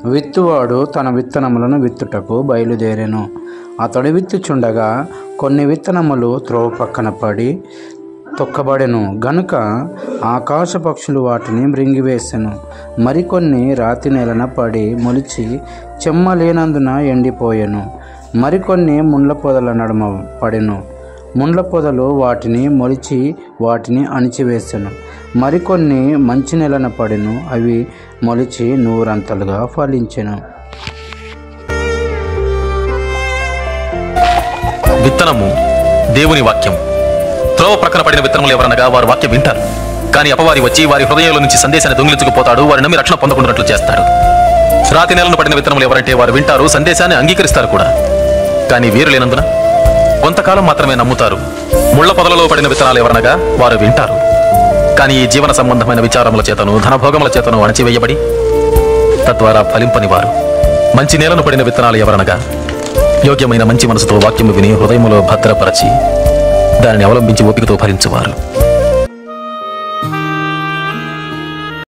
విత్తువాడు తన విత్తనములను విత్తుటకు బయలుదేరెను. అతడు విత్తుచుండగా కొన్ని విత్తనములు త్రోవ పక్కన పడి తొక్కబడెను గనుక ఆకాశ పక్షులు వాటిని మృంగివేసెను. మరికొన్ని రాతి నేలన పడి మొలిచి చెమ్మ లేనందున ఎండిపోయెను. మరికొన్ని ముండ్ల పొదల నడుమ పడెను. ముండ్ల పొదలు వాటిని మొలిచి వాటిని అణిచివేసెను. మరికొన్ని మంచి నేలన పడెను. అవి మొలిచి 100 అంతలుగా ఫలించెను. విత్తనము దేవుని వాక్యం. త్రోవ ప్రక్కన పడిన విత్తనములు ఎవరనగా వారు వాక్యం వింటారు, కానీ అపవాది వచ్చి వారి హృదయంలో నుంచి సందేశాన్ని దొంగిలించుకుపోతాడు. వారి నమ్మి రక్షణ పొందకుండాట్లు చేస్తాడు. రాతి నేలను పడిన విత్తనములు ఎవరంటే వారు వింటారు, సందేశాన్ని అంగీకరిస్తారు కూడా, కానీ వీరు లేనందున కొంతకాలం మాత్రమే నమ్ముతారు. ముళ్ల పొదలలో పడిన విత్తనాలు ఎవరనగా వారు వింటారు, కానీ ఈ జీవన సంబంధమైన విచారముల చేతను ధనభోగముల చేతను అణచివేయబడి తద్వారా ఫలింపని వారు. మంచి నేలను పడిన విత్తనాలు ఎవరనగా యోగ్యమైన మంచి మనసుతో వాక్యము విని హృదయములో భద్రపరచి దానిని అవలంబించి ఓపికతో ఫలించువారు.